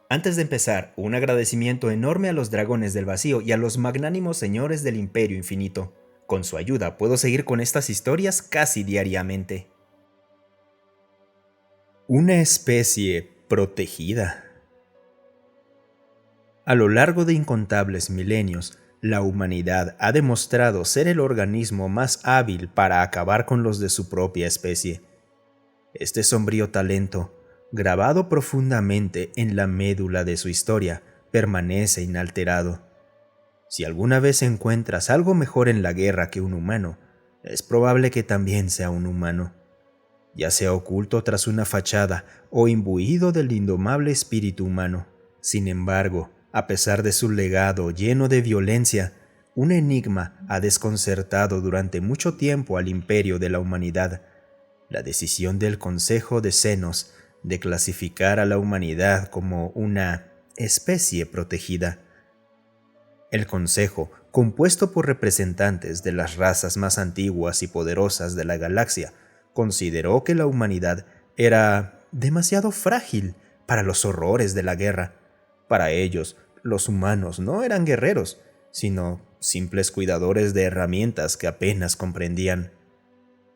Antes de empezar, un agradecimiento enorme a los dragones del vacío y a los magnánimos señores del Imperio Infinito. Con su ayuda puedo seguir con estas historias casi diariamente. Una especie protegida. A lo largo de incontables milenios, la humanidad ha demostrado ser el organismo más hábil para acabar con los de su propia especie. Este sombrío talento, grabado profundamente en la médula de su historia, permanece inalterado. Si alguna vez encuentras algo mejor en la guerra que un humano, es probable que también sea un humano, ya sea oculto tras una fachada o imbuido del indomable espíritu humano. Sin embargo, a pesar de su legado lleno de violencia, un enigma ha desconcertado durante mucho tiempo al imperio de la humanidad: la decisión del Consejo de Xenos de clasificar a la humanidad como una especie protegida. El Consejo, compuesto por representantes de las razas más antiguas y poderosas de la galaxia, consideró que la humanidad era demasiado frágil para los horrores de la guerra. Para ellos, los humanos no eran guerreros, sino simples cuidadores de herramientas que apenas comprendían.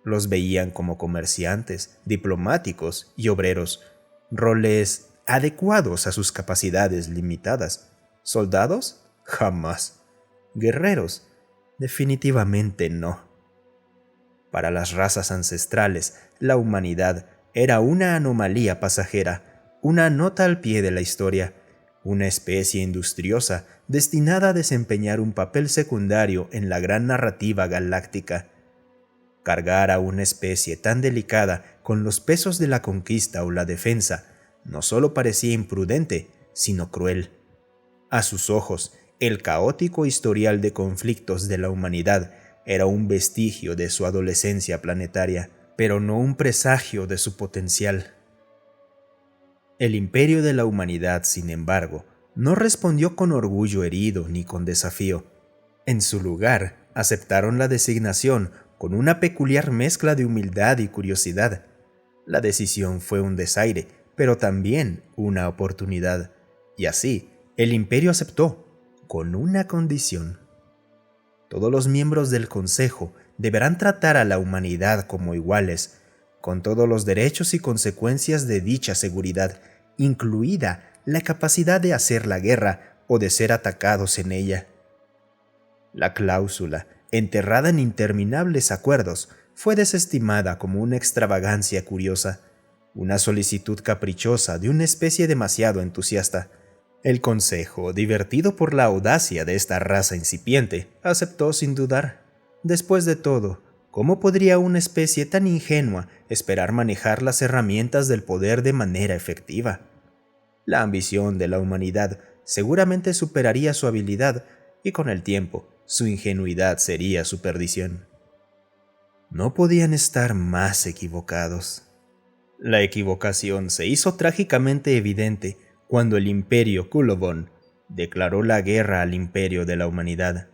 Los veían como comerciantes, diplomáticos y obreros, roles adecuados a sus capacidades limitadas. ¿Soldados? Jamás. ¿Guerreros? Definitivamente no. Para las razas ancestrales, la humanidad era una anomalía pasajera, una nota al pie de la historia, una especie industriosa destinada a desempeñar un papel secundario en la gran narrativa galáctica. Cargar a una especie tan delicada con los pesos de la conquista o la defensa no solo parecía imprudente, sino cruel. A sus ojos, el caótico historial de conflictos de la humanidad era un vestigio de su adolescencia planetaria, pero no un presagio de su potencial. El imperio de la humanidad, sin embargo, no respondió con orgullo herido ni con desafío. En su lugar, aceptaron la designación con una peculiar mezcla de humildad y curiosidad. La decisión fue un desaire, pero también una oportunidad. Y así, el imperio aceptó, con una condición. Todos los miembros del Consejo deberán tratar a la humanidad como iguales, con todos los derechos y consecuencias de dicha seguridad, incluida la capacidad de hacer la guerra o de ser atacados en ella. La cláusula, enterrada en interminables acuerdos, fue desestimada como una extravagancia curiosa, una solicitud caprichosa de una especie demasiado entusiasta. El Consejo, divertido por la audacia de esta raza incipiente, aceptó sin dudar. Después de todo, ¿cómo podría una especie tan ingenua esperar manejar las herramientas del poder de manera efectiva? La ambición de la humanidad seguramente superaría su habilidad, y con el tiempo, su ingenuidad sería su perdición. No podían estar más equivocados. La equivocación se hizo trágicamente evidente cuando el Imperio Kulovon declaró la guerra al Imperio de la Humanidad.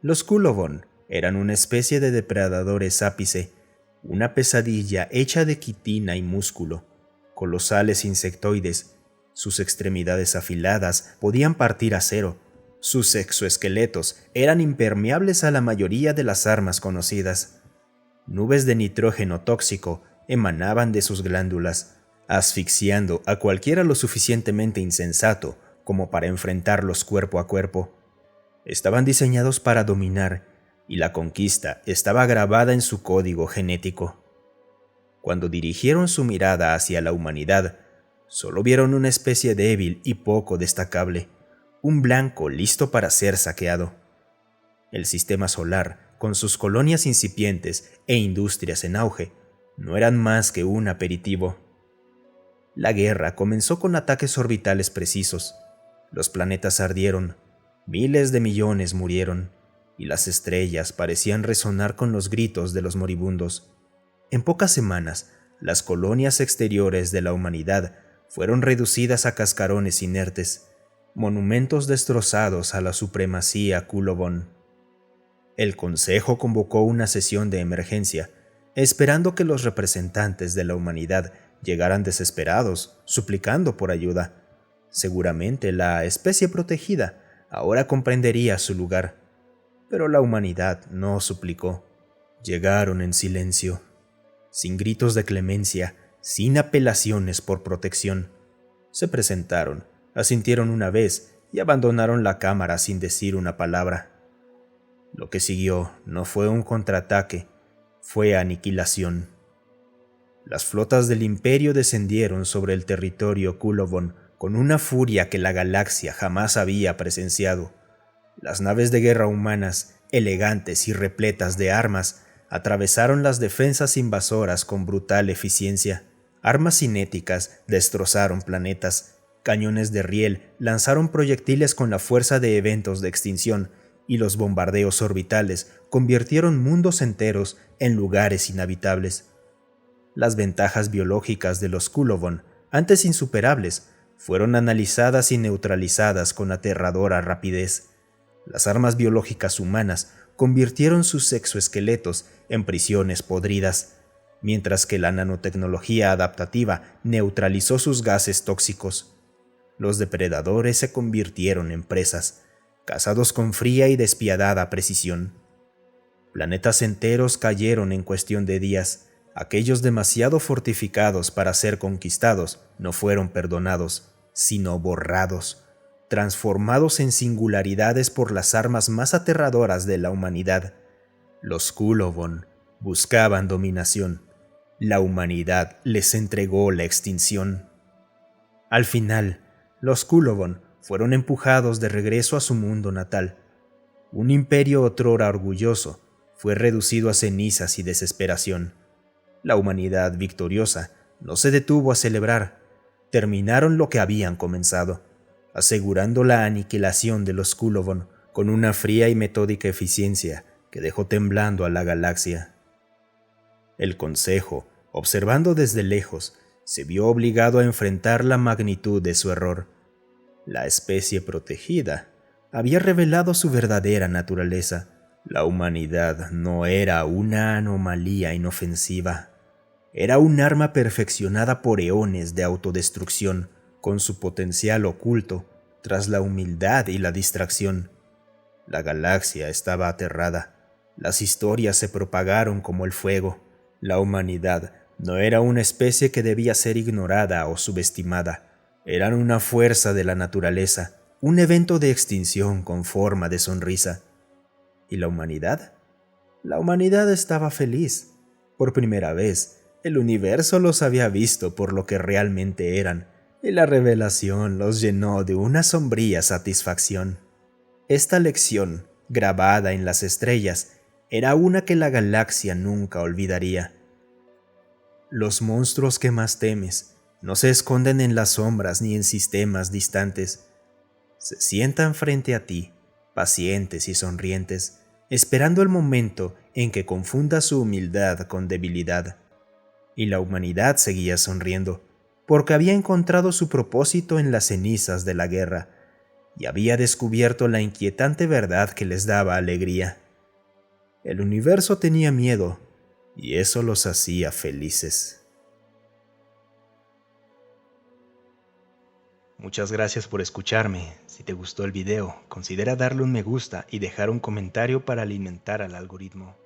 Los Kulovon eran una especie de depredadores ápice, una pesadilla hecha de quitina y músculo, colosales insectoides. Sus extremidades afiladas podían partir acero. Sus exoesqueletos eran impermeables a la mayoría de las armas conocidas. Nubes de nitrógeno tóxico emanaban de sus glándulas, asfixiando a cualquiera lo suficientemente insensato como para enfrentarlos cuerpo a cuerpo. Estaban diseñados para dominar, y la conquista estaba grabada en su código genético. Cuando dirigieron su mirada hacia la humanidad, solo vieron una especie débil y poco destacable, un blanco listo para ser saqueado. El sistema solar, con sus colonias incipientes e industrias en auge, no eran más que un aperitivo. La guerra comenzó con ataques orbitales precisos. Los planetas ardieron, miles de millones murieron, y las estrellas parecían resonar con los gritos de los moribundos. En pocas semanas, las colonias exteriores de la humanidad fueron reducidas a cascarones inertes, monumentos destrozados a la supremacía Kulovon. El Consejo convocó una sesión de emergencia, esperando que los representantes de la humanidad llegaran desesperados, suplicando por ayuda. Seguramente la especie protegida ahora comprendería su lugar, pero la humanidad no suplicó. Llegaron en silencio, sin gritos de clemencia, sin apelaciones por protección. Se presentaron, asintieron una vez y abandonaron la cámara sin decir una palabra. Lo que siguió no fue un contraataque, fue aniquilación. Las flotas del Imperio descendieron sobre el territorio Kulovon con una furia que la galaxia jamás había presenciado. Las naves de guerra humanas, elegantes y repletas de armas, atravesaron las defensas invasoras con brutal eficiencia. Armas cinéticas destrozaron planetas, cañones de riel lanzaron proyectiles con la fuerza de eventos de extinción, y los bombardeos orbitales convirtieron mundos enteros en lugares inhabitables. Las ventajas biológicas de los Kulovon, antes insuperables, fueron analizadas y neutralizadas con aterradora rapidez. Las armas biológicas humanas convirtieron sus exoesqueletos en prisiones podridas, mientras que la nanotecnología adaptativa neutralizó sus gases tóxicos. Los depredadores se convirtieron en presas, cazados con fría y despiadada precisión. Planetas enteros cayeron en cuestión de días. Aquellos demasiado fortificados para ser conquistados no fueron perdonados, sino borrados, transformados en singularidades por las armas más aterradoras de la humanidad. Los Kulovon buscaban dominación. La humanidad les entregó la extinción. Al final, los Kulovon fueron empujados de regreso a su mundo natal. Un imperio otrora orgulloso fue reducido a cenizas y desesperación. La humanidad victoriosa no se detuvo a celebrar. Terminaron lo que habían comenzado, asegurando la aniquilación de los Kulovon con una fría y metódica eficiencia que dejó temblando a la galaxia. El Consejo, observando desde lejos, se vio obligado a enfrentar la magnitud de su error. La especie protegida había revelado su verdadera naturaleza. La humanidad no era una anomalía inofensiva. Era un arma perfeccionada por eones de autodestrucción, con su potencial oculto tras la humildad y la distracción. La galaxia estaba aterrada. Las historias se propagaron como el fuego. La humanidad no era una especie que debía ser ignorada o subestimada. Eran una fuerza de la naturaleza, un evento de extinción con forma de sonrisa. ¿Y la humanidad? La humanidad estaba feliz. Por primera vez, el universo los había visto por lo que realmente eran, y la revelación los llenó de una sombría satisfacción. Esta lección, grabada en las estrellas, era una que la galaxia nunca olvidaría. Los monstruos que más temes no se esconden en las sombras ni en sistemas distantes. Se sientan frente a ti, pacientes y sonrientes, esperando el momento en que confunda su humildad con debilidad. Y la humanidad seguía sonriendo, porque había encontrado su propósito en las cenizas de la guerra, y había descubierto la inquietante verdad que les daba alegría. El universo tenía miedo, y eso los hacía felices. Muchas gracias por escucharme. Si te gustó el video, considera darle un me gusta y dejar un comentario para alimentar al algoritmo.